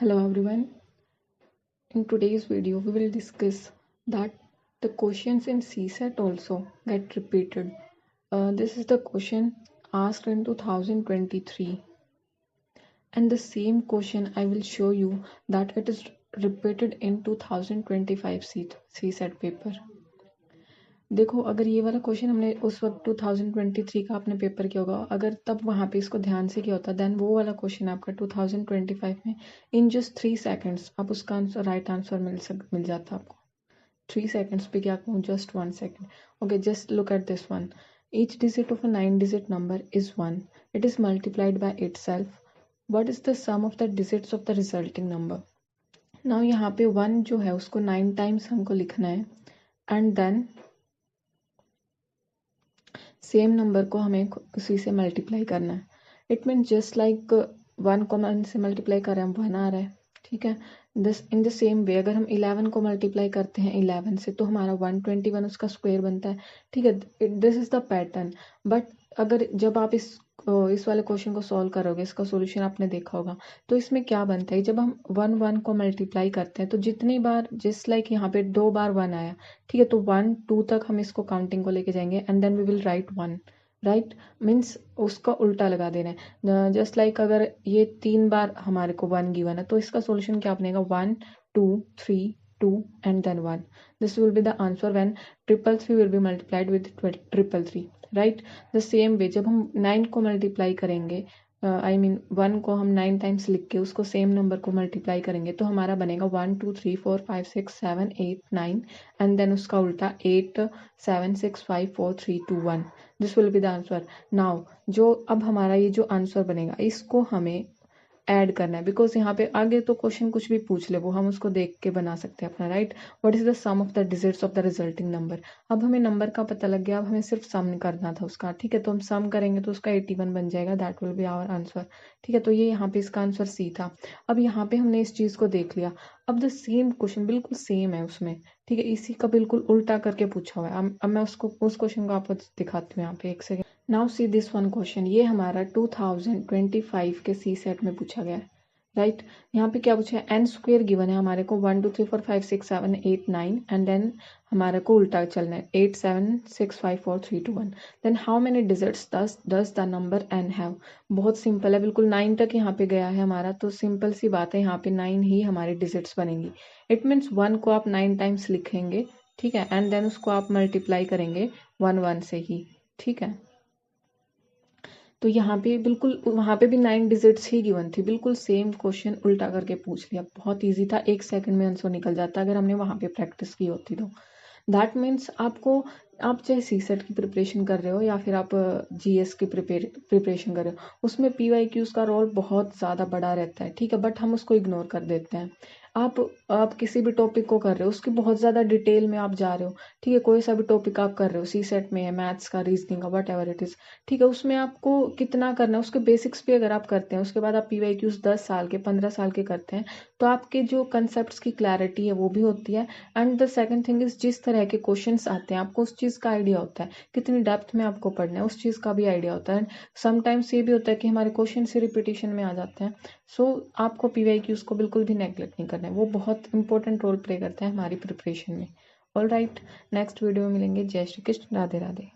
Hello everyone. In today's video, we will discuss that the questions in CSAT also get repeated. This is the question asked in 2023, and the same question I will show you that it is repeated in 2025 CSAT paper. देखो, अगर ये वाला question हमने उस वक्त 2023 का आपने paper किया होगा, अगर तब वहाँ पे इसको ध्यान से किया होता, देन वो वाला क्वेश्चन आपका 2025 में इन जस्ट 3 सेकेंड्स आप उसका आंसर राइट आंसर मिल जाता आपको। 3 seconds पे क्या कहूँ, just 1 second. Okay, just look at this one. Each digit of a 9-digit number is 1. It is multiplied by itself. What is the sum of the digits of the resulting number? Now यहाँ पे 1 जो है उसको 9 times हमको लिखना है, and then same number को हमें उसी से मल्टीप्लाई करना है. इट मीन्स जस्ट लाइक 1 को 1 से मल्टीप्लाई कर रहे हैं, 1 आ रहा है, ठीक है. दिस इन द सेम वे अगर हम 11 को मल्टीप्लाई करते हैं 11 से तो हमारा 121 उसका स्क्वायर बनता है, ठीक है. This is the pattern. But अगर जब आप इस वाले क्वेश्चन को सॉल्व करोगे, इसका सॉल्यूशन आपने देखा होगा, तो इसमें क्या बनता है, जब हम 1 को मल्टीप्लाई करते हैं तो जितनी बार जस्ट लाइक यहाँ पे 2 बार 1 आया, ठीक है, तो 1 2 तक हम इसको काउंटिंग को लेके जाएंगे and then we will write 1, right. Means उसका उल्टा लगा देना है. जस्ट लाइक अगर ये 3 बार हमारे को 1 गिवन है तो इसका सॉल्यूशन क्या बनेगा, 1 2 3 2 and then 1. This will be the answer when 333 will be multiplied with 333, right. The same way जब हम 9 को मल्टीप्लाई करेंगे, आई मीन 1 को हम 9 टाइम्स लिख के उसको सेम नंबर को मल्टीप्लाई करेंगे तो हमारा बनेगा 1 2 3 4 5 6 7 8 9 एंड देन उसका उल्टा 8 7 6 5 4 3 2 1. This will be the answer. Now जो अब हमारा ये जो आंसर बनेगा इसको हमें ऐड करना है, बिकॉज यहाँ पे आगे तो क्वेश्चन कुछ भी पूछ ले वो हम उसको देख के बना सकते हैं अपना, right. What is the sum of the digits of the resulting number. अब हमें नंबर का पता लग गया, अब हमें सिर्फ सम करना था उसका, ठीक है. तो हम सम करेंगे तो उसका 81 बन जाएगा, that will be our answer, ठीक है. तो ये यहाँ पे इसका आंसर सी था. अब यहाँ पे हमने इस चीज को देख लिया. अब द सेम क्वेश्चन बिल्कुल सेम है उसमें, ठीक है, इसी का बिल्कुल उल्टा करके पूछा हुआ है. अब मैं उस क्वेश्चन को आपको दिखाती हूँ यहाँ पे, एक second. Now see this one question, ये हमारा 2025 के सी सेट में पूछा गया है, राइट. यहाँ पे क्या पूछा है, एन स्क्वेयर गिवन है हमारे को 1 2 3 4 5 6 7 8 9 एंड देन हमारे को उल्टा चलना है 8 7 6 5 4 3 2 1. Then how many digits does the number N have. बहुत सिंपल है, बिल्कुल 9 तक यहाँ पे गया है हमारा, तो सिंपल सी बात है, यहाँ पे 9 ही हमारी डिजिट्स बनेंगी. इट मीन्स 1 को आप 9 टाइम्स लिखेंगे, ठीक है, एंड देन उसको आप मल्टीप्लाई करेंगे 1 1 से ही, ठीक है. तो यहाँ पे बिल्कुल वहाँ पे भी 9 डिजिट्स ही गिवन थी, बिल्कुल सेम क्वेश्चन उल्टा करके पूछ लिया. बहुत इजी था, 1 सेकंड में आंसर निकल जाता अगर हमने वहाँ पे प्रैक्टिस की होती तो. दैट मीन्स आपको, आप चाहे सी सेट की प्रिपरेशन कर रहे हो या फिर आप जीएस की प्रिपरेशन कर रहे हो, उसमें पीवाईक्यूज का रोल बहुत ज़्यादा बड़ा रहता है, ठीक है, बट हम उसको इग्नोर कर देते हैं. आप किसी भी टॉपिक को कर रहे हो उसकी बहुत ज़्यादा डिटेल में आप जा रहे हो, ठीक है, कोई सा भी टॉपिक आप कर रहे हो, सी सेट में है, मैथ्स का, रीजनिंग का, वट एवर इट इज़, ठीक है, उसमें आपको कितना करना है उसके बेसिक्स पे अगर आप करते हैं, उसके बाद आप पीवाईक्यूज 10 साल के 15 साल के करते हैं, तो आपके जो कंसेप्ट की क्लैरिटी है वो भी होती है. And the second thing is, जिस तरह के क्वेश्चंस आते हैं आपको उस चीज़ का आइडिया होता है, कितनी डेप्थ में आपको पढ़ना है उस चीज़ का भी आइडिया होता है. समटाइम्स ये भी होता है कि हमारे क्वेश्चन से रिपीटिशन में आ जाते हैं. सो आपको पीवाईक्यूज को बिल्कुल भी नेग्लेक्ट नहीं करना है, वो बहुत इंपॉर्टेंट रोल प्ले करता है हमारी प्रिपरेशन में. ऑल राइट, नेक्स्ट वीडियो में मिलेंगे. जय श्री कृष्ण, राधे राधे.